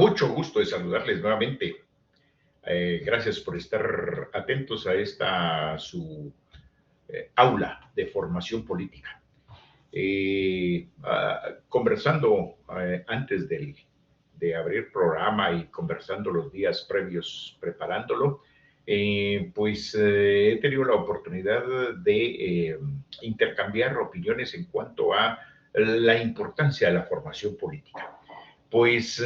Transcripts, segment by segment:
Mucho gusto de saludarles nuevamente. Gracias por estar atentos a esta su aula de formación política. Conversando antes de abrir programa y conversando los días previos preparándolo, he tenido la oportunidad de intercambiar opiniones en cuanto a la importancia de la formación política. Pues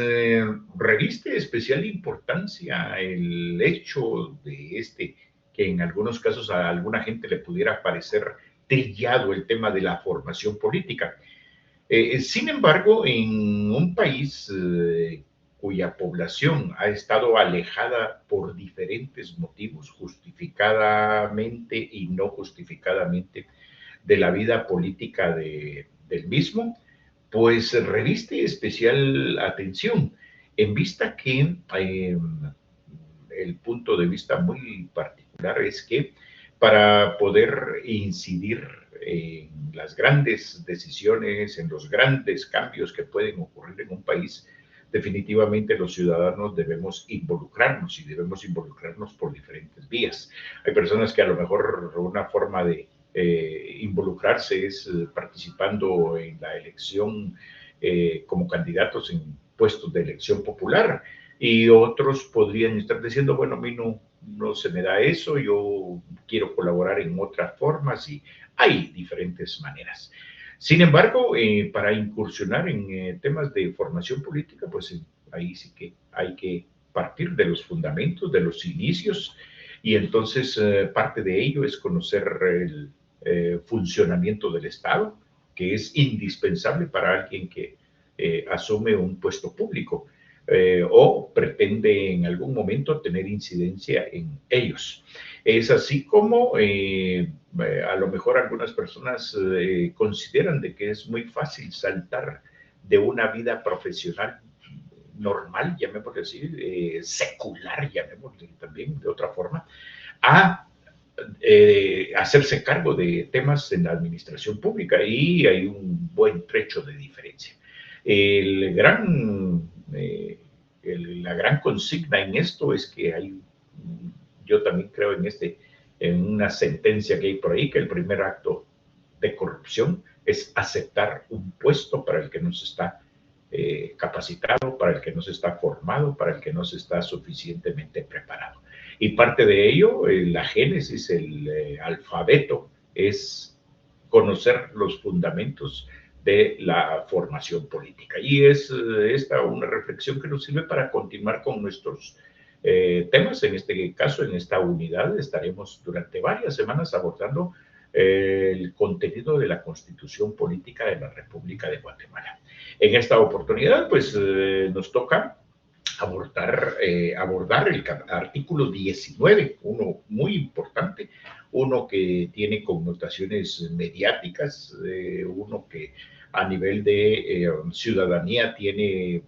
reviste especial importancia el hecho de que en algunos casos a alguna gente le pudiera parecer trillado el tema de la formación política. Sin embargo, en un país cuya población ha estado alejada por diferentes motivos, justificadamente y no justificadamente, de la vida política del mismo, pues reviste especial atención en vista que el punto de vista muy particular es que para poder incidir en las grandes decisiones, en los grandes cambios que pueden ocurrir en un país, definitivamente los ciudadanos debemos involucrarnos y debemos involucrarnos por diferentes vías. Hay personas que a lo mejor una forma de involucrarse es participando en la elección como candidatos en puestos de elección popular, y otros podrían estar diciendo, bueno, a mí no se me da eso, yo quiero colaborar en otras formas, y hay diferentes maneras. Sin embargo, para incursionar en temas de formación política, pues ahí sí que hay que partir de los fundamentos, de los inicios, y entonces parte de ello es conocer el funcionamiento del Estado, que es indispensable para alguien que asume un puesto público o pretende en algún momento tener incidencia en ellos. Es así como a lo mejor algunas personas consideran de que es muy fácil saltar de una vida profesional normal, llamémosle así, secular, llamémosle también de otra forma, a hacerse cargo de temas en la administración pública, y hay un buen trecho de diferencia. La gran consigna en esto es que yo también creo en una sentencia que hay por ahí, que el primer acto de corrupción es aceptar un puesto para el que no se está capacitado, para el que no se está formado, para el que no se está suficientemente preparado. Y parte de ello, la génesis, el alfabeto, es conocer los fundamentos de la formación política. Y es esta una reflexión que nos sirve para continuar con nuestros temas. En este caso, en esta unidad, estaremos durante varias semanas abordando el contenido de la Constitución Política de la República de Guatemala. En esta oportunidad, pues nos toca abordar el artículo 19, uno muy importante, uno que tiene connotaciones mediáticas, uno que a nivel de ciudadanía tiene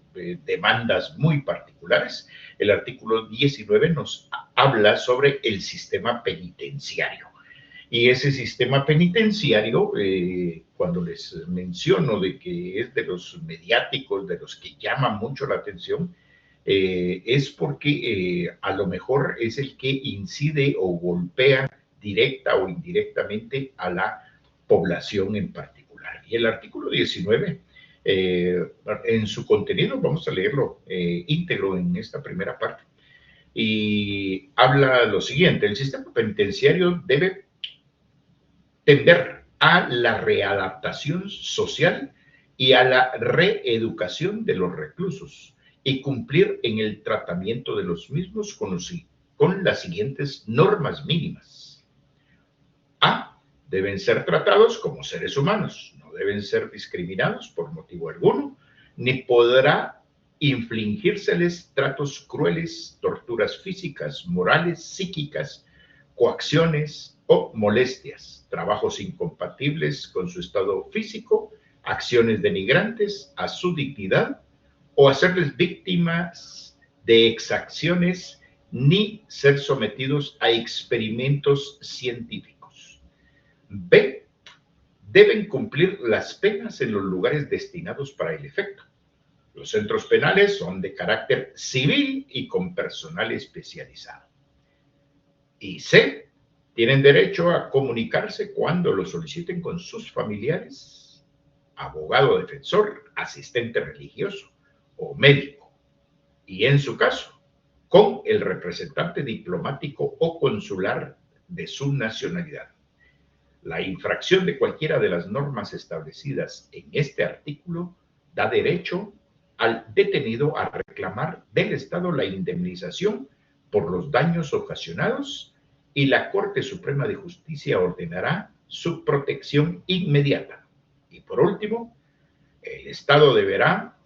demandas muy particulares. El artículo 19 nos habla sobre el sistema penitenciario. Y ese sistema penitenciario, cuando les menciono de que es de los mediáticos, de los que llaman mucho la atención, es porque a lo mejor es el que incide o golpea directa o indirectamente a la población en particular. Y el artículo 19, en su contenido, vamos a leerlo íntegro en esta primera parte, y habla lo siguiente: el sistema penitenciario debe tender a la readaptación social y a la reeducación de los reclusos, y cumplir en el tratamiento de los mismos con las siguientes normas mínimas. A. Deben ser tratados como seres humanos, no deben ser discriminados por motivo alguno, ni podrá infligírseles tratos crueles, torturas físicas, morales, psíquicas, coacciones o molestias, trabajos incompatibles con su estado físico, acciones denigrantes a su dignidad, o hacerles víctimas de exacciones, ni ser sometidos a experimentos científicos. B. Deben cumplir las penas en los lugares destinados para el efecto. Los centros penales son de carácter civil y con personal especializado. Y C, tienen derecho a comunicarse cuando lo soliciten con sus familiares, abogado defensor, asistente religioso o médico. Y en su caso, con el representante diplomático o consular de su nacionalidad. La infracción de cualquiera de las normas establecidas en este artículo da derecho al detenido a reclamar del Estado la indemnización por los daños ocasionados y la Corte Suprema de Justicia ordenará su protección inmediata. Y por último, el Estado deberá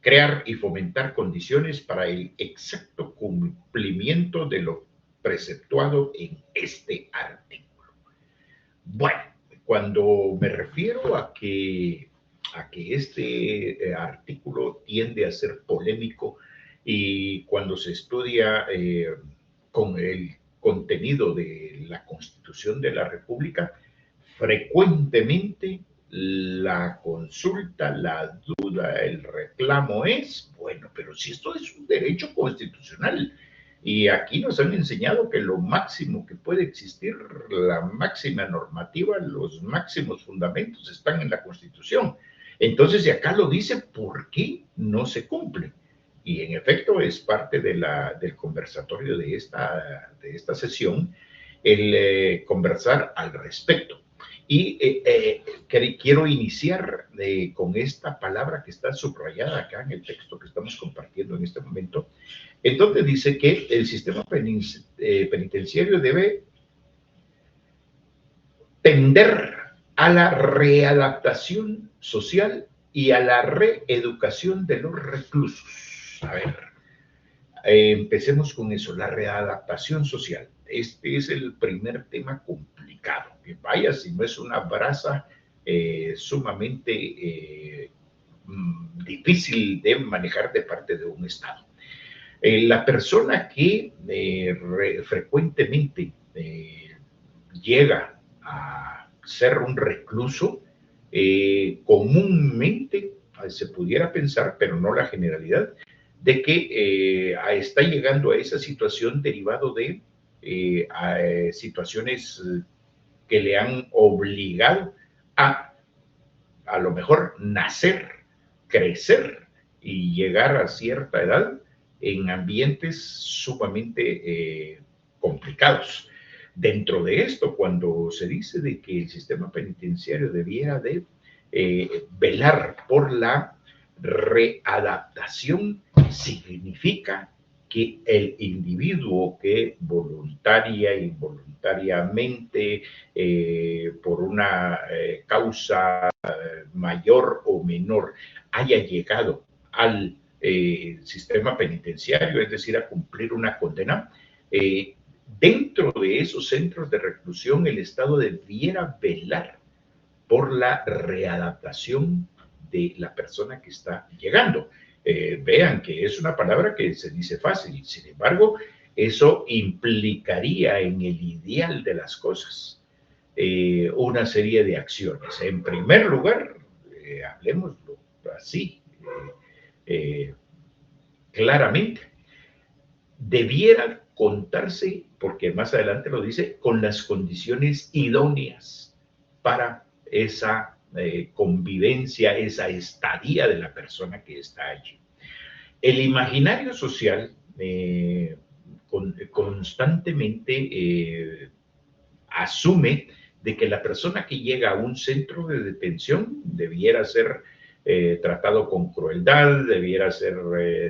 crear y fomentar condiciones para el exacto cumplimiento de lo preceptuado en este artículo. Bueno, cuando me refiero a que este artículo tiende a ser polémico y cuando se estudia con el contenido de la Constitución de la República, frecuentemente la consulta, la duda, el reclamo es, bueno, pero si esto es un derecho constitucional, y aquí nos han enseñado que lo máximo que puede existir, la máxima normativa, los máximos fundamentos están en la Constitución. Entonces, si acá lo dice, ¿por qué no se cumple? Y en efecto es parte del conversatorio de esta sesión, el conversar al respecto. Y quiero iniciar con esta palabra que está subrayada acá en el texto que estamos compartiendo en este momento, en donde dice que el sistema penitenciario debe tender a la readaptación social y a la reeducación de los reclusos. A ver, empecemos con eso, la readaptación social. Este es el primer tema complicado. Que vaya, si no es una brasa sumamente difícil de manejar de parte de un Estado. La persona que frecuentemente llega a ser un recluso, comúnmente se pudiera pensar, pero no la generalidad, de que está llegando a esa situación derivado de situaciones que le han obligado a lo mejor nacer, crecer y llegar a cierta edad en ambientes sumamente complicados. Dentro de esto, cuando se dice de que el sistema penitenciario debiera de velar por la readaptación, significa que el individuo que voluntaria e involuntariamente, por una causa mayor o menor, haya llegado al sistema penitenciario, es decir, a cumplir una condena, dentro de esos centros de reclusión el Estado debiera velar por la readaptación de la persona que está llegando. Vean que es una palabra que se dice fácil, sin embargo, eso implicaría en el ideal de las cosas una serie de acciones. En primer lugar, hablemoslo así, claramente, debiera contarse, porque más adelante lo dice, con las condiciones idóneas para esa convivencia, esa estadía de la persona que está allí. El imaginario social constantemente asume de que la persona que llega a un centro de detención debiera ser tratado con crueldad, debiera ser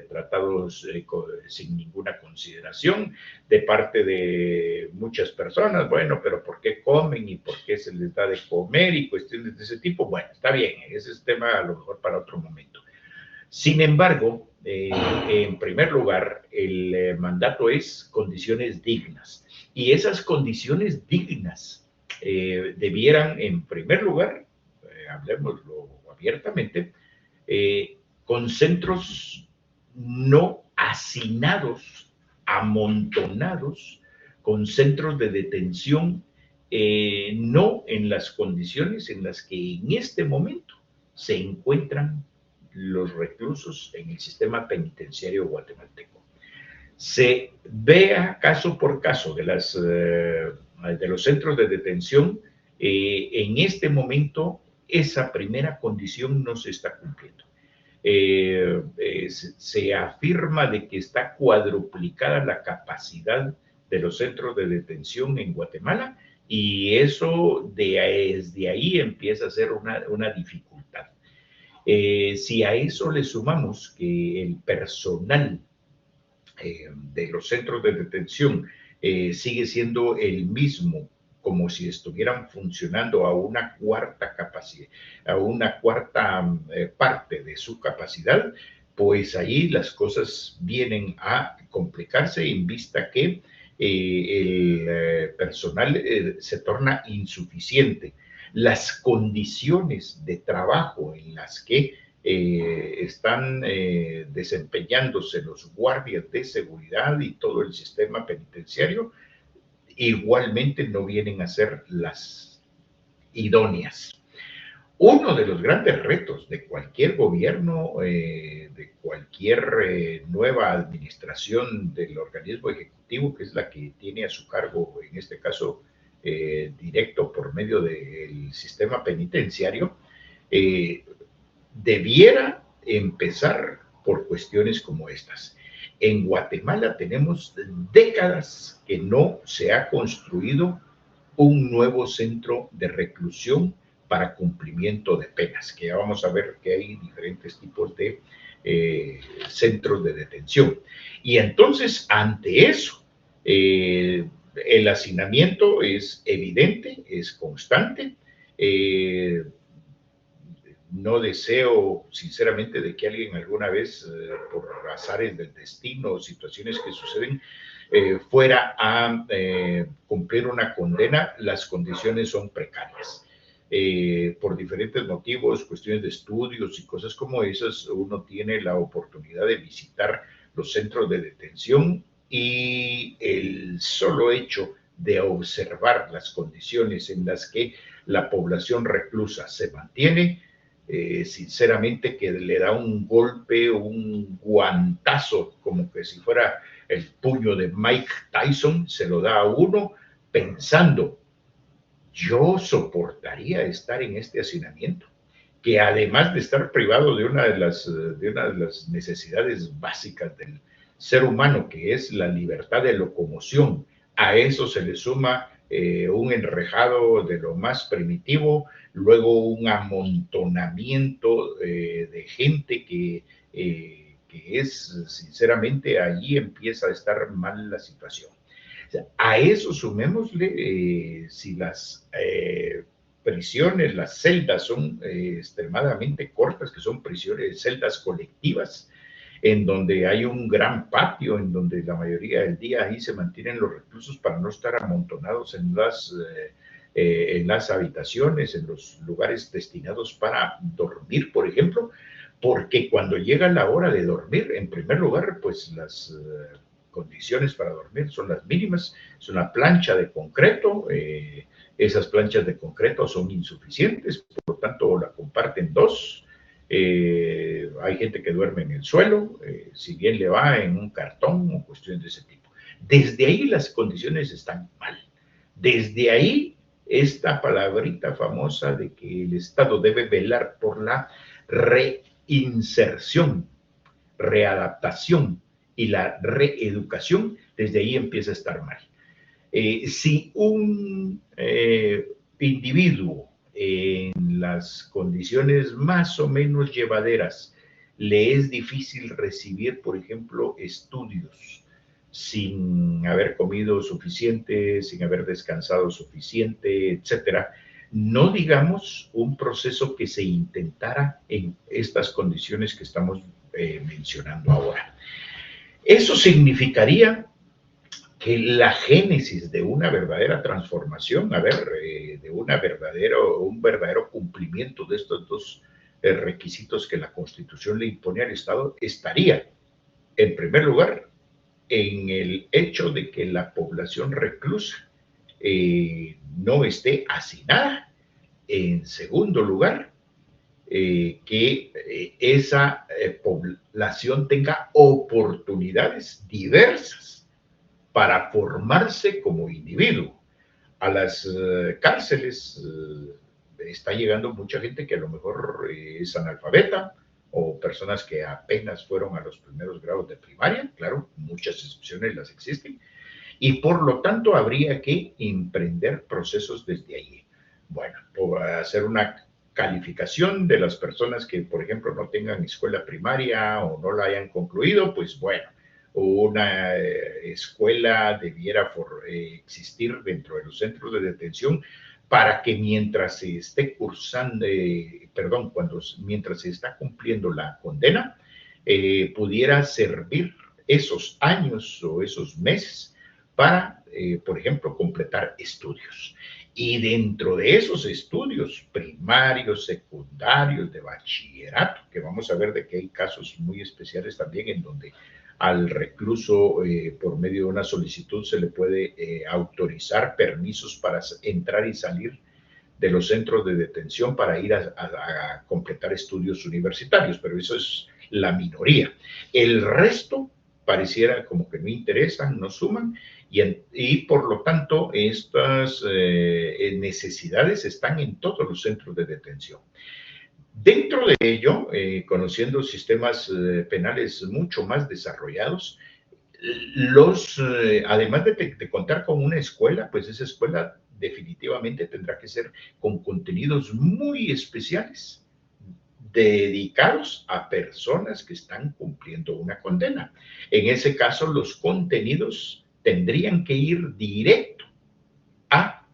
tratado sin ninguna consideración de parte de muchas personas. Bueno, pero ¿por qué comen y por qué se les da de comer y cuestiones de ese tipo? Bueno, está bien, ese es tema a lo mejor para otro momento. Sin embargo, en primer lugar, el mandato es condiciones dignas. Y esas condiciones dignas debieran, en primer lugar, hablemoslo abiertamente, con centros no hacinados, amontonados, con centros de detención, no en las condiciones en las que en este momento se encuentran los reclusos en el sistema penitenciario guatemalteco. Se vea caso por caso de los centros de detención, en este momento esa primera condición no se está cumpliendo. Se afirma de que está cuadruplicada la capacidad de los centros de detención en Guatemala, y eso desde ahí empieza a ser una dificultad. Si a eso le sumamos que el personal de los centros de detención sigue siendo el mismo, como si estuvieran funcionando a una cuarta capacidad, a una cuarta parte de su capacidad, pues ahí las cosas vienen a complicarse en vista que el personal se torna insuficiente. Las condiciones de trabajo en las que están desempeñándose los guardias de seguridad y todo el sistema penitenciario, igualmente no vienen a ser las idóneas. Uno de los grandes retos de cualquier gobierno, de cualquier nueva administración del organismo ejecutivo, que es la que tiene a su cargo, en este caso, directo por medio del sistema penitenciario, debiera empezar por cuestiones como estas. En Guatemala tenemos décadas que no se ha construido un nuevo centro de reclusión para cumplimiento de penas, que ya vamos a ver que hay diferentes tipos de centros de detención. Y entonces, ante eso, el hacinamiento es evidente, es constante. No deseo, sinceramente, de que alguien alguna vez, por azares del destino o situaciones que suceden, fuera a cumplir una condena. Las condiciones son precarias. Por diferentes motivos, cuestiones de estudios y cosas como esas, uno tiene la oportunidad de visitar los centros de detención, y el solo hecho de observar las condiciones en las que la población reclusa se mantiene, sinceramente que le da un golpe, un guantazo, como que si fuera el puño de Mike Tyson, se lo da a uno pensando, yo soportaría estar en este hacinamiento, que además de estar privado de una de las necesidades básicas del ser humano, que es la libertad de locomoción, a eso se le suma un enrejado de lo más primitivo, luego un amontonamiento de gente que es, sinceramente, allí empieza a estar mal la situación. O sea, a eso sumémosle, si las prisiones, las celdas son extremadamente cortas, que son prisiones, celdas colectivas, en donde hay un gran patio, en donde la mayoría del día ahí se mantienen los reclusos para no estar amontonados en las habitaciones, en los lugares destinados para dormir, por ejemplo, porque cuando llega la hora de dormir, en primer lugar, pues las condiciones para dormir son las mínimas. Es una plancha de concreto, esas planchas de concreto son insuficientes, por lo tanto la comparten dos. Hay gente que duerme en el suelo, si bien le va en un cartón o cuestiones de ese tipo. Desde ahí las condiciones están mal. Desde ahí esta palabrita famosa de que el Estado debe velar por la reinserción, readaptación y la reeducación, desde ahí empieza a estar mal. Si un individuo en las condiciones más o menos llevaderas le es difícil recibir, por ejemplo, estudios, sin haber comido suficiente, sin haber descansado suficiente, etcétera, no digamos un proceso que se intentara en estas condiciones que estamos mencionando ahora. Eso significaría que la génesis de una verdadera transformación, de un verdadero cumplimiento de estos dos requisitos que la Constitución le impone al Estado, estaría, en primer lugar, en el hecho de que la población reclusa no esté hacinada. En segundo lugar, que esa población tenga oportunidades diversas para formarse como individuo. A las cárceles está llegando mucha gente que a lo mejor es analfabeta o personas que apenas fueron a los primeros grados de primaria, claro, muchas excepciones las existen, y por lo tanto habría que emprender procesos desde allí. Bueno, hacer una calificación de las personas que, por ejemplo, no tengan escuela primaria o no la hayan concluido, pues bueno, una escuela debiera existir dentro de los centros de detención para que mientras se esté cursando, mientras se está cumpliendo la condena, pudiera servir esos años o esos meses para, por ejemplo, completar estudios. Y dentro de esos estudios primarios, secundarios, de bachillerato, que vamos a ver de que hay casos muy especiales también en donde al recluso, por medio de una solicitud, se le puede autorizar permisos para entrar y salir de los centros de detención para ir a completar estudios universitarios, pero eso es la minoría. El resto pareciera como que no interesan, no suman, y por lo tanto estas necesidades están en todos los centros de detención. Dentro de ello, conociendo sistemas penales mucho más desarrollados, además de contar con una escuela, pues esa escuela definitivamente tendrá que ser con contenidos muy especiales, dedicados a personas que están cumpliendo una condena. En ese caso, los contenidos tendrían que ir directo a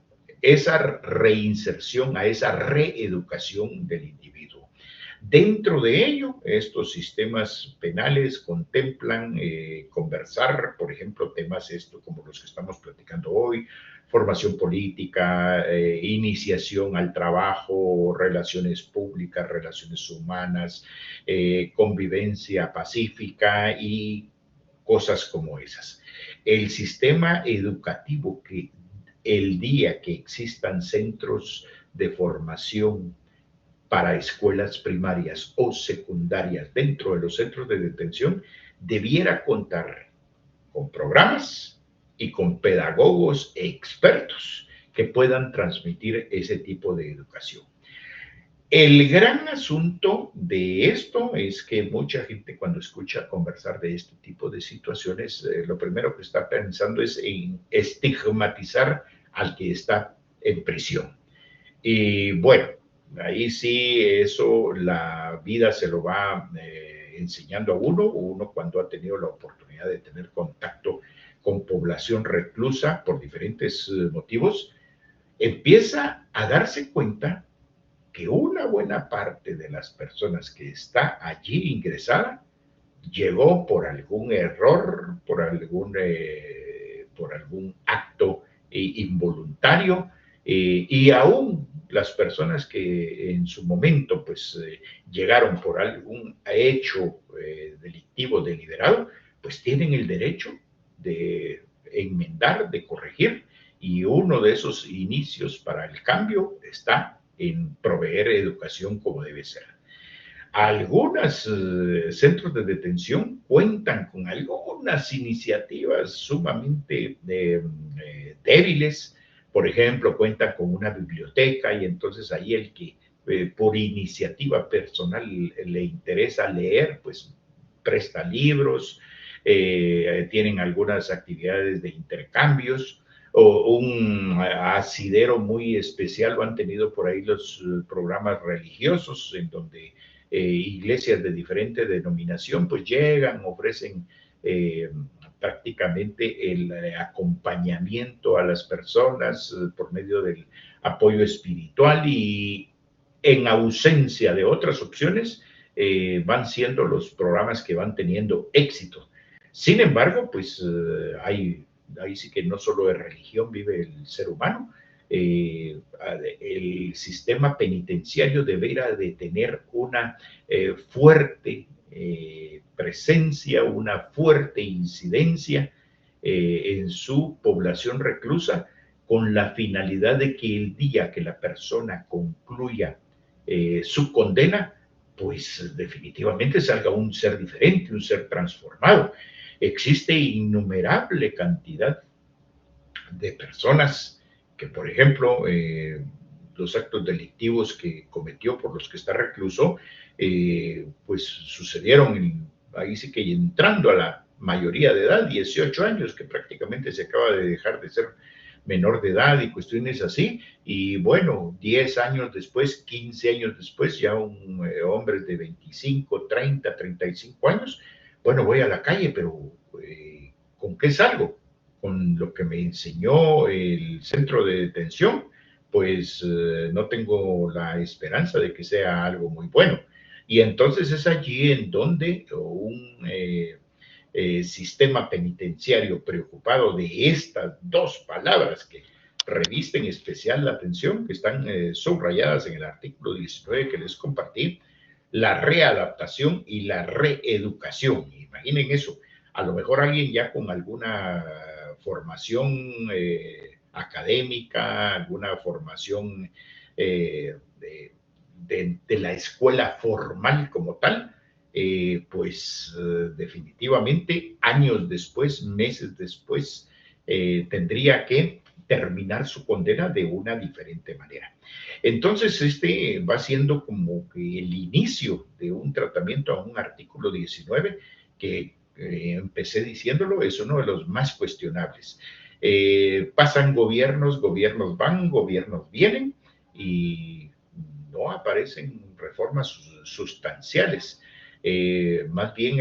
esa reinserción, a esa reeducación del individuo. Dentro de ello, estos sistemas penales contemplan conversar, por ejemplo, temas como los que estamos platicando hoy, formación política, iniciación al trabajo, relaciones públicas, relaciones humanas, convivencia pacífica y cosas como esas. El sistema educativo, que el día que existan centros de formación para escuelas primarias o secundarias dentro de los centros de detención, debiera contar con programas y con pedagogos expertos que puedan transmitir ese tipo de educación. El gran asunto de esto es que mucha gente, cuando escucha conversar de este tipo de situaciones, lo primero que está pensando es en estigmatizar al que está en prisión. Y bueno, ahí sí, eso la vida se lo va enseñando a uno cuando ha tenido la oportunidad de tener contacto con población reclusa por diferentes motivos, empieza a darse cuenta que una buena parte de las personas que está allí ingresada llegó por algún error, por algún acto involuntario, y aún las personas que en su momento pues llegaron por algún hecho delictivo deliberado, pues tienen el derecho de enmendar, de corregir, y uno de esos inicios para el cambio está en proveer educación como debe ser. Algunos centros de detención cuentan con algunas iniciativas sumamente débiles. Por ejemplo, cuentan con una biblioteca y entonces ahí el que por iniciativa personal le interesa leer, pues presta libros, tienen algunas actividades de intercambios o un asidero muy especial lo han tenido por ahí los programas religiosos en donde iglesias de diferente denominación pues llegan, ofrecen prácticamente el acompañamiento a las personas por medio del apoyo espiritual y en ausencia de otras opciones van siendo los programas que van teniendo éxito. Sin embargo, pues ahí sí que no solo de religión vive el ser humano, el sistema penitenciario deberá de tener una fuerte presencia, una fuerte incidencia en su población reclusa con la finalidad de que el día que la persona concluya su condena, pues definitivamente salga un ser diferente, un ser transformado. Existe innumerable cantidad de personas que, por ejemplo, los actos delictivos que cometió por los que está recluso, pues sucedieron ahí sí que entrando a la mayoría de edad, 18 años, que prácticamente se acaba de dejar de ser menor de edad y cuestiones así, y bueno, 10 años después, 15 años después, ya un hombre de 25, 30, 35 años, bueno, voy a la calle, pero ¿con qué salgo? Con lo que me enseñó el centro de detención, pues no tengo la esperanza de que sea algo muy bueno. Y entonces es allí en donde un sistema penitenciario preocupado de estas dos palabras que revisten especial la atención, que están subrayadas en el artículo 19 que les compartí, la readaptación y la reeducación. Imaginen eso, a lo mejor alguien ya con alguna formación académica, alguna formación de la escuela formal como tal, pues definitivamente años después, meses después, tendría que terminar su condena de una diferente manera. Entonces, este va siendo como que el inicio de un tratamiento a un artículo 19 que empecé diciéndolo, es uno de los más cuestionables. Pasan gobiernos, gobiernos van, gobiernos vienen y no aparecen reformas sustanciales. Más bien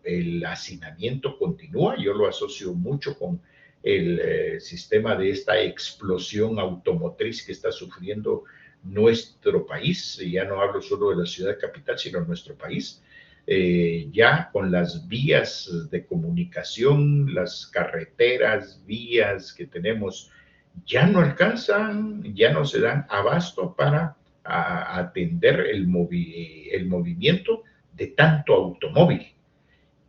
el hacinamiento continúa. Yo lo asocio mucho con el sistema de esta explosión automotriz que está sufriendo nuestro país. Ya no hablo solo de la ciudad capital, sino nuestro país. Ya con las vías de comunicación, las carreteras, vías que tenemos, ya no alcanzan, ya no se dan abasto para atender el movimiento de tanto automóvil.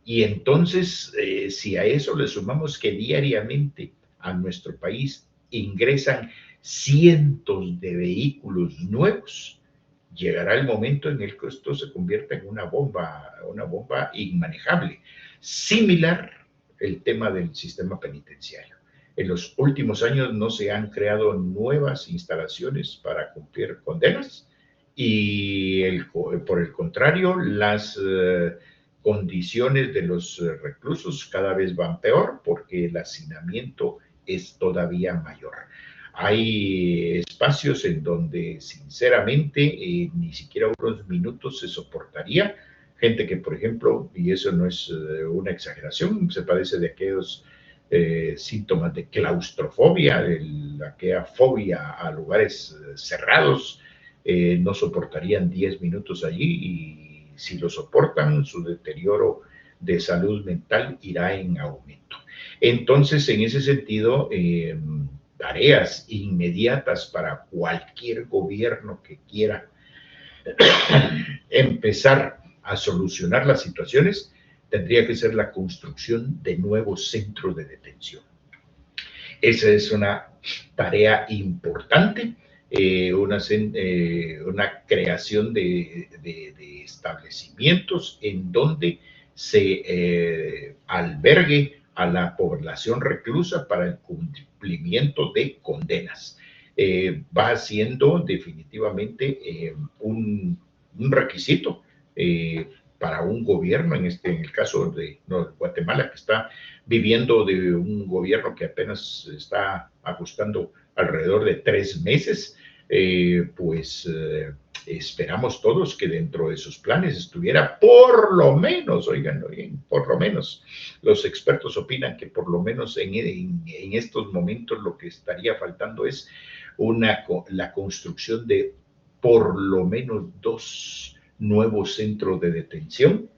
Y entonces, si a eso le sumamos que diariamente a nuestro país ingresan cientos de vehículos nuevos, llegará el momento en el que esto se convierta en una bomba inmanejable. Similar el tema del sistema penitenciario. En los últimos años no se han creado nuevas instalaciones para cumplir condenas y por el contrario, las condiciones de los reclusos cada vez van peor porque el hacinamiento es todavía mayor. Hay espacios en donde sinceramente ni siquiera unos minutos se soportaría. Gente que, por ejemplo, y eso no es una exageración, se padece de aquellos síntomas de claustrofobia, de aquella fobia a lugares cerrados, no soportarían 10 minutos allí y si lo soportan, su deterioro de salud mental irá en aumento. Entonces, en ese sentido, tareas inmediatas para cualquier gobierno que quiera empezar a solucionar las situaciones, tendría que ser la construcción de nuevos centros de detención. Esa es una tarea importante, una creación de establecimientos en donde se albergue a la población reclusa para el cumplimiento de condenas. Va siendo definitivamente un requisito para un gobierno, en el caso de Guatemala, que está viviendo de un gobierno que apenas está ajustando alrededor de 3 meses, pues esperamos todos que dentro de sus planes estuviera por lo menos, oigan bien, por lo menos, los expertos opinan que por lo menos en estos momentos lo que estaría faltando es la construcción de por lo menos 2 nuevos centros de detención,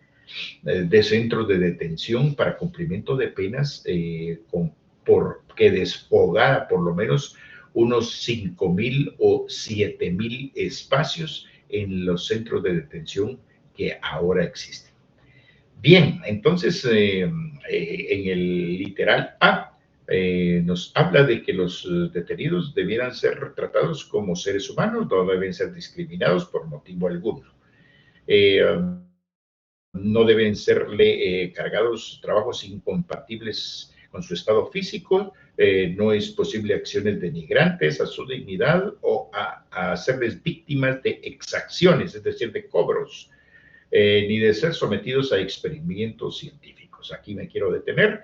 para cumplimiento de penas, que despogara por lo menos unos 5,000 o 7,000 espacios en los centros de detención que ahora existen. Bien, entonces en el literal A nos habla de que los detenidos debieran ser tratados como seres humanos, no deben ser discriminados por motivo alguno. No deben serle cargados trabajos incompatibles con su estado físico, no es posible acciones denigrantes a su dignidad o a hacerles víctimas de exacciones, es decir, de cobros, ni de ser sometidos a experimentos científicos. Aquí me quiero detener.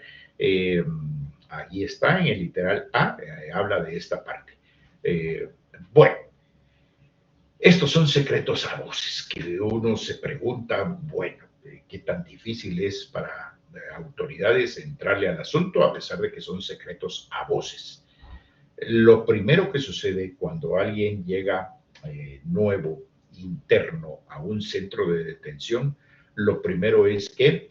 Ahí está, en el literal A, habla de esta parte. Bueno, estos son secretos a voces que uno se pregunta, bueno, qué tan difícil es para autoridades entrarle al asunto a pesar de que son secretos a voces. Lo primero que sucede cuando alguien llega nuevo, interno, a un centro de detención, lo primero es que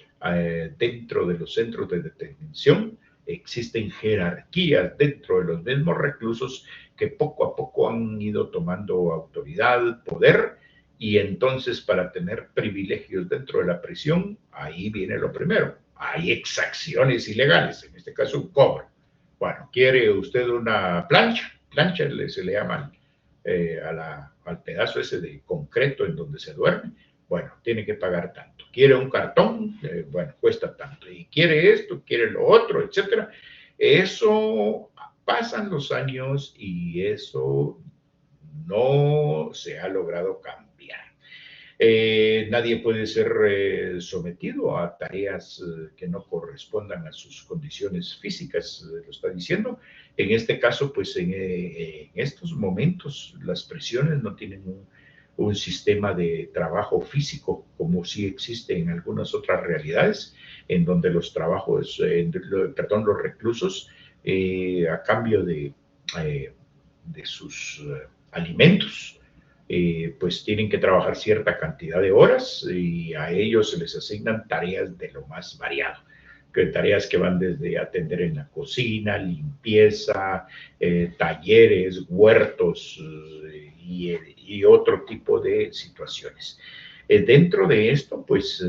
dentro de los centros de detención existen jerarquías dentro de los mismos reclusos que poco a poco han ido tomando autoridad, poder, y entonces para tener privilegios dentro de la prisión, ahí viene lo primero. Hay exacciones ilegales, en este caso un cobro. Bueno, ¿quiere usted una plancha? Plancha se le llama al pedazo ese de concreto en donde se duerme. Bueno, tiene que pagar tanto. ¿Quiere un cartón? Bueno, cuesta tanto. Y quiere esto, quiere lo otro, etcétera. Eso pasan los años y eso no se ha logrado cambiar. Nadie puede ser sometido a tareas que no correspondan a sus condiciones físicas, lo está diciendo. En este caso, pues en estos momentos las prisiones no tienen un sistema de trabajo físico como sí existe en algunas otras realidades, en donde los trabajos, perdón, los reclusos, a cambio de sus alimentos, pues tienen que trabajar cierta cantidad de horas y a ellos se les asignan tareas de lo más variado, que tareas que van desde atender en la cocina, limpieza, talleres, huertos y otro tipo de situaciones. Dentro de esto, pues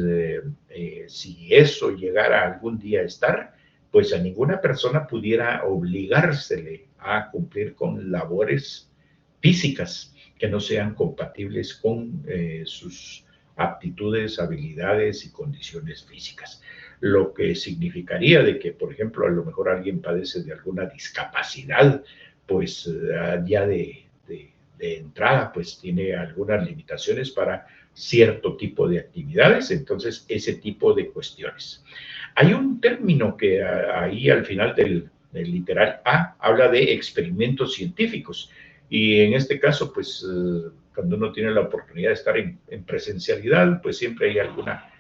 si eso llegara algún día a estar, pues a ninguna persona pudiera obligársele a cumplir con labores físicas que no sean compatibles con sus aptitudes, habilidades y condiciones físicas. Lo que significaría de que, por ejemplo, a lo mejor alguien padece de alguna discapacidad, pues ya de entrada, pues tiene algunas limitaciones para cierto tipo de actividades, entonces ese tipo de cuestiones. Hay un término que ahí al final del literal A habla de experimentos científicos. Y en este caso, pues cuando uno tiene la oportunidad de estar en presencialidad, pues siempre hay alguna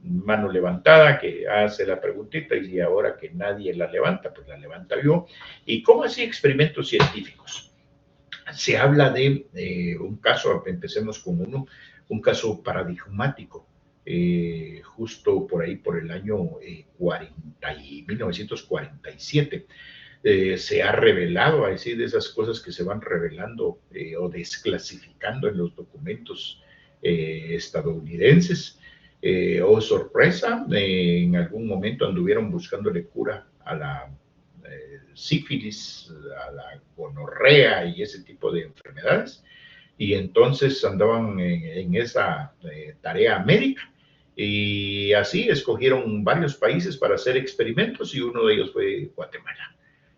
mano levantada que hace la preguntita y ahora que nadie la levanta, pues la levanta yo. ¿Y cómo así experimentos científicos? Se habla de un caso, empecemos con uno, un caso paradigmático, justo por ahí, por el año 1947. Se ha revelado, así de esas cosas que se van revelando o desclasificando en los documentos estadounidenses. Oh, sorpresa, en algún momento anduvieron buscándole cura a la sífilis, a la gonorrea y ese tipo de enfermedades. Y entonces andaban en esa tarea médica y así escogieron varios países para hacer experimentos y uno de ellos fue Guatemala.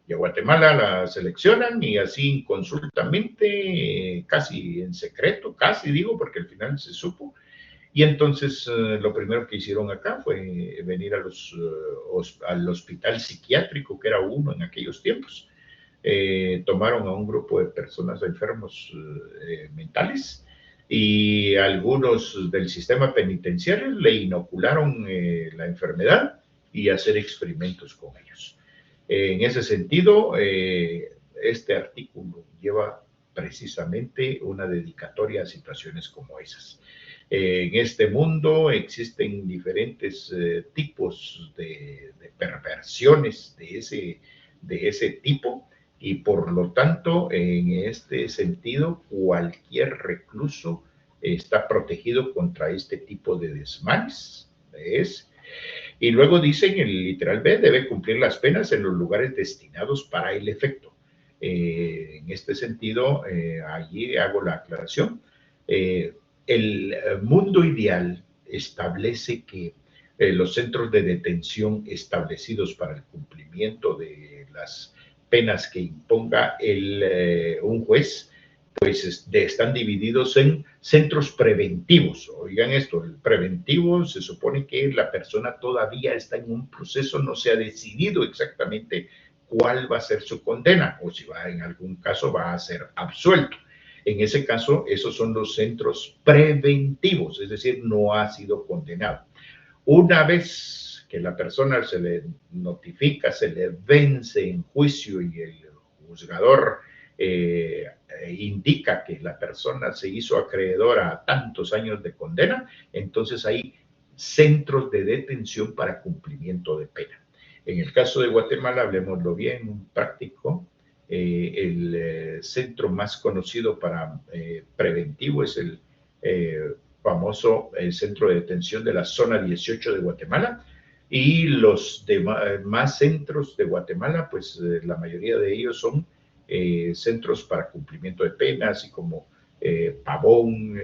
Y a Guatemala la seleccionan y así inconsultamente, casi en secreto, casi digo, porque al final se supo. Y entonces lo primero que hicieron acá fue venir al hospital psiquiátrico, que era uno en aquellos tiempos. Tomaron a un grupo de personas enfermos mentales y algunos del sistema penitenciario le inocularon la enfermedad y hacer experimentos con ellos. En ese sentido, este artículo lleva precisamente una dedicatoria a situaciones como esas. En este mundo existen diferentes tipos de perversiones de ese tipo y por lo tanto, en este sentido, cualquier recluso está protegido contra este tipo de desmanes. ¿Ves? Y luego dicen, el literal B, debe cumplir las penas en los lugares destinados para el efecto. En este sentido, allí hago la aclaración. El mundo ideal establece que los centros de detención establecidos para el cumplimiento de las penas que imponga un juez, pues están divididos en centros preventivos. Oigan esto, el preventivo se supone que la persona todavía está en un proceso, no se ha decidido exactamente cuál va a ser su condena o si va en algún caso va a ser absuelto. En ese caso, esos son los centros preventivos, es decir, no ha sido condenado. Una vez que la persona se le notifica, se le vence en juicio y el juzgador indica que la persona se hizo acreedora a tantos años de condena, entonces hay centros de detención para cumplimiento de pena. En el caso de Guatemala, hablemoslo bien, práctico, el centro más conocido para preventivo es el famoso centro de detención de la zona 18 de Guatemala, y los demás centros de Guatemala, pues la mayoría de ellos son centros para cumplimiento de penas, así como Pavón,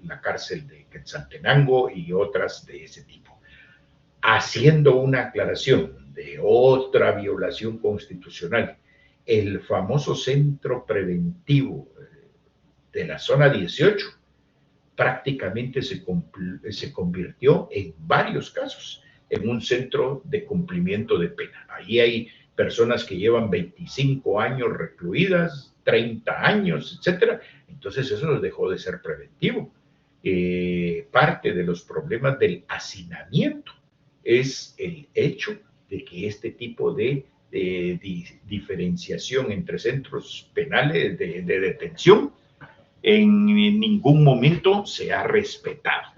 la cárcel de Quetzaltenango y otras de ese tipo. Haciendo una aclaración de otra violación constitucional, el famoso centro preventivo de la zona 18 prácticamente se convirtió en varios casos en un centro de cumplimiento de pena. Ahí hay personas que llevan 25 años recluidas, 30 años, etcétera. Entonces eso nos dejó de ser preventivo. Parte de los problemas del hacinamiento es el hecho de que este tipo de diferenciación entre centros penales de detención en ningún momento se ha respetado.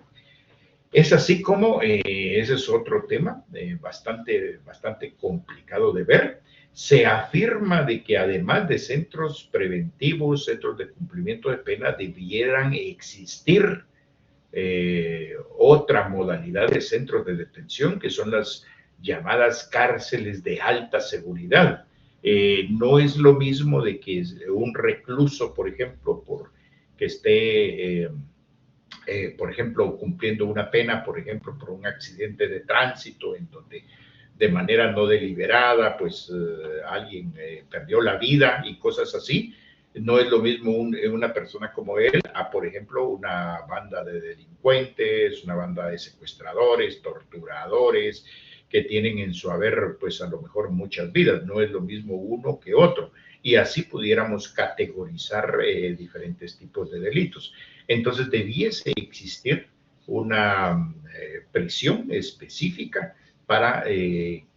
Es así como, ese es otro tema bastante complicado de ver. Se afirma de que además de centros preventivos, centros de cumplimiento de pena, debieran existir otra modalidad de centros de detención, que son las llamadas cárceles de alta seguridad. No es lo mismo de que un recluso, por ejemplo, que esté, por ejemplo, cumpliendo una pena, por ejemplo, por un accidente de tránsito, en donde de manera no deliberada, pues alguien perdió la vida y cosas así. No es lo mismo una persona como él a, por ejemplo, una banda de delincuentes, una banda de secuestradores, torturadores, que tienen en su haber, pues a lo mejor muchas vidas. No es lo mismo uno que otro. Y así pudiéramos categorizar diferentes tipos de delitos. Entonces debiese existir una prisión específica para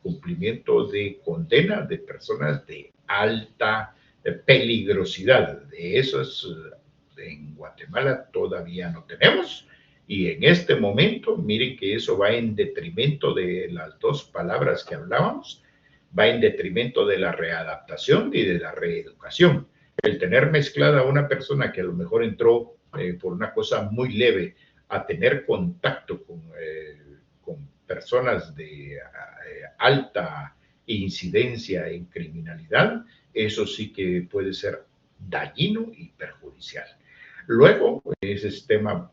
cumplimiento de condena de personas de alta peligrosidad. De esos en Guatemala todavía no tenemos, y en este momento miren que eso va en detrimento de las dos palabras que hablábamos, va en detrimento de la readaptación y de la reeducación. El tener mezclada a una persona que a lo mejor entró por una cosa muy leve a tener contacto con personas de alta incidencia en criminalidad, eso sí que puede ser dañino y perjudicial. Luego, ese es tema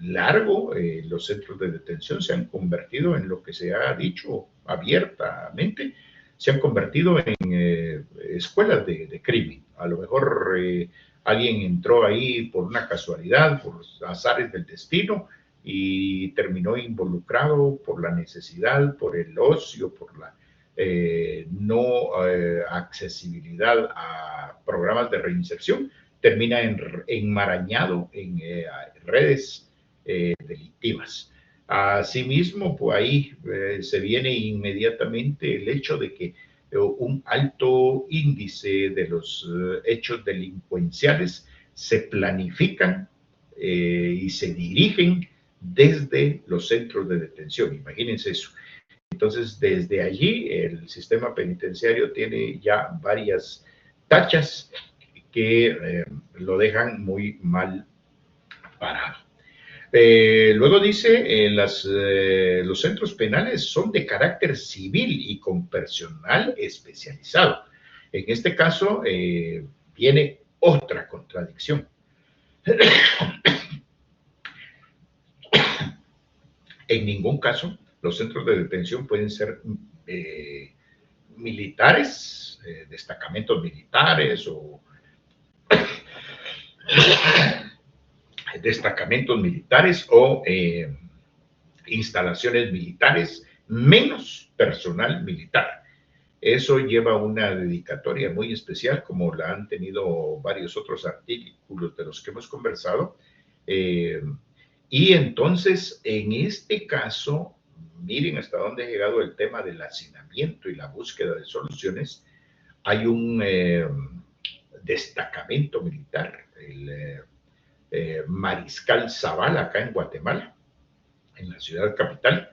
largo, los centros de detención se han convertido en lo que se ha dicho abiertamente, se han convertido en escuelas de crimen. A lo mejor alguien entró ahí por una casualidad, por los azares del destino, y terminó involucrado por la necesidad, por el ocio, por la no accesibilidad a programas de reinserción, termina enmarañado en redes delictivas. Asimismo, pues ahí se viene inmediatamente el hecho de que un alto índice de los hechos delincuenciales se planifican y se dirigen desde los centros de detención. Imagínense eso. Entonces, desde allí, el sistema penitenciario tiene ya varias tachas que lo dejan muy mal parado. Luego dice, los centros penales son de carácter civil y con personal especializado. En este caso, viene otra contradicción. En ningún caso los centros de detención pueden ser militares, destacamentos militares o instalaciones militares, menos personal militar. Eso lleva una dedicatoria muy especial, como la han tenido varios otros artículos de los que hemos conversado. Y entonces, en este caso, miren hasta dónde ha llegado el tema del hacinamiento y la búsqueda de soluciones. Hay un destacamento militar, el Mariscal Zavala, acá en Guatemala, en la ciudad capital,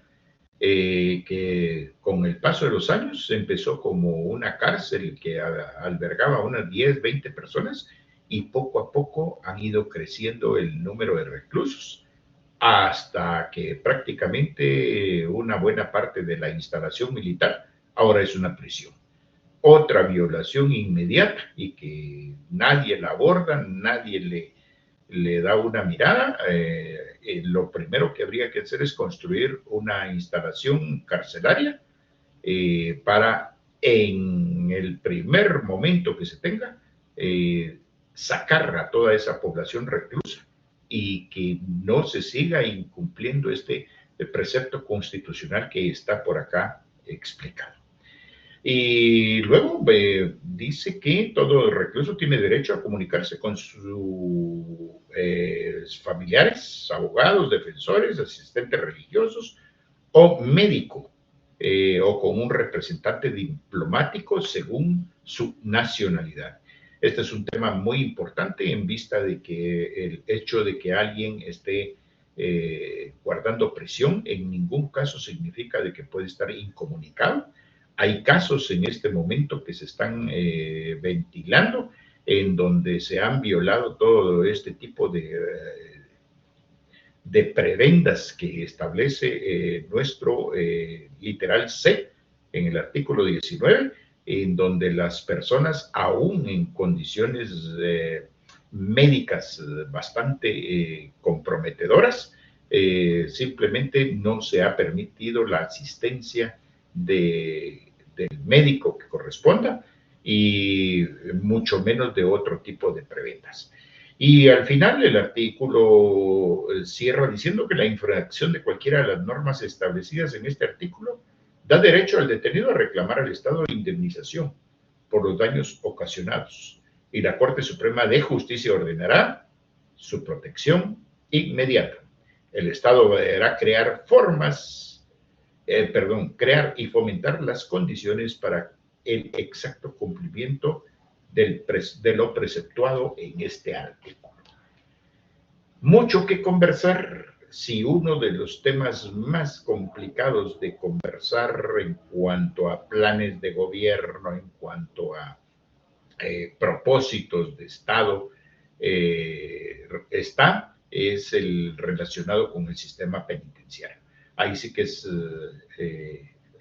que con el paso de los años empezó como una cárcel que albergaba unas 10, 20 personas y poco a poco han ido creciendo el número de reclusos hasta que prácticamente una buena parte de la instalación militar ahora es una prisión. Otra violación inmediata y que nadie la aborda, nadie le da una mirada. Lo primero que habría que hacer es construir una instalación carcelaria para en el primer momento que se tenga sacar a toda esa población reclusa y que no se siga incumpliendo este precepto constitucional que está por acá explicado. Y luego dice que todo recluso tiene derecho a comunicarse con sus familiares, abogados, defensores, asistentes religiosos o médico, o con un representante diplomático según su nacionalidad. Este es un tema muy importante en vista de que el hecho de que alguien esté guardando prisión en ningún caso significa de que puede estar incomunicado. Hay casos en este momento que se están ventilando en donde se han violado todo este tipo de prebendas que establece nuestro literal C en el artículo 19, en donde las personas aún en condiciones médicas bastante comprometedoras, simplemente no se ha permitido la asistencia del médico que corresponda y mucho menos de otro tipo de prebendas. Y al final el artículo cierra diciendo que la infracción de cualquiera de las normas establecidas en este artículo da derecho al detenido a reclamar al Estado indemnización por los daños ocasionados y la Corte Suprema de Justicia ordenará su protección inmediata. El Estado deberá crear crear y fomentar las condiciones para el exacto cumplimiento de lo preceptuado en este artículo. Mucho que conversar. Si uno de los temas más complicados de conversar en cuanto a planes de gobierno, en cuanto a propósitos de Estado, es el relacionado con el sistema penitenciario. Ahí sí que es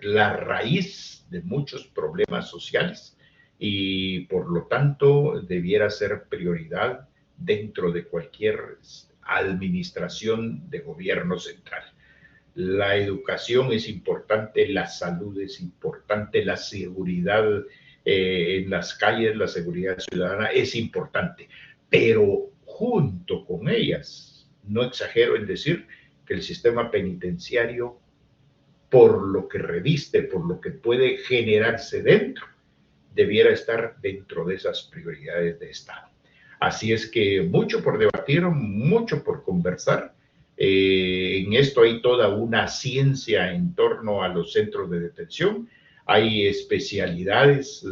la raíz de muchos problemas sociales y por lo tanto debiera ser prioridad dentro de cualquier administración de gobierno central. La educación es importante, la salud es importante, la seguridad en las calles, la seguridad ciudadana es importante, pero junto con ellas, no exagero en decir que el sistema penitenciario, por lo que reviste, por lo que puede generarse dentro, debiera estar dentro de esas prioridades de Estado. Así es que mucho por debatir, mucho por conversar. En esto hay toda una ciencia en torno a los centros de detención. Hay especialidades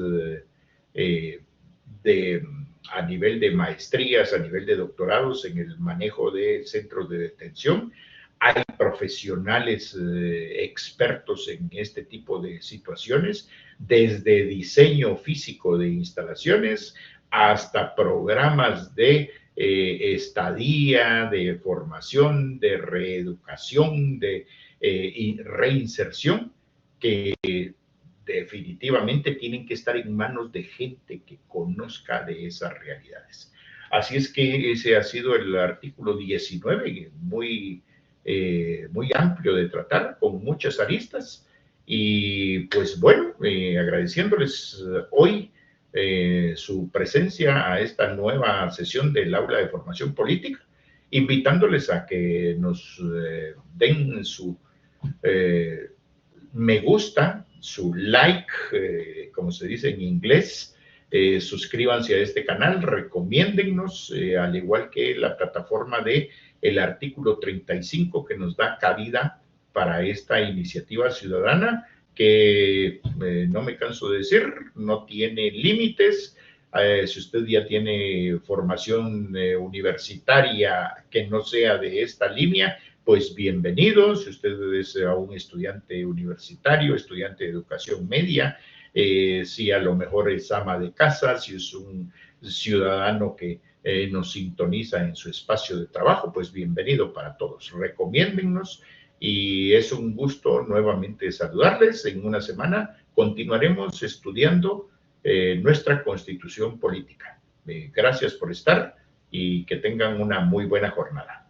a nivel de maestrías, a nivel de doctorados en el manejo de centros de detención. Hay profesionales expertos en este tipo de situaciones, desde diseño físico de instalaciones hasta programas de estadía, de formación, de reeducación, de y reinserción, que definitivamente tienen que estar en manos de gente que conozca de esas realidades. Así es que ese ha sido el artículo 19, muy amplio de tratar, con muchas aristas. Y pues bueno, agradeciéndoles hoy su presencia a esta nueva sesión del aula de formación política, invitándoles a que nos den su eh, me gusta, su like, como se dice en inglés. Suscríbanse a este canal, recomiéndennos, al igual que la plataforma de el artículo 35 que nos da cabida para esta iniciativa ciudadana que no me canso de decir, no tiene límites. Si usted ya tiene formación universitaria que no sea de esta línea, pues bienvenido. Si usted es un estudiante universitario, estudiante de educación media, si a lo mejor es ama de casa, si es un ciudadano que nos sintoniza en su espacio de trabajo, pues bienvenido para todos. Recomiéndennos y es un gusto nuevamente saludarles. En una semana continuaremos estudiando nuestra constitución política. Gracias por estar y que tengan una muy buena jornada.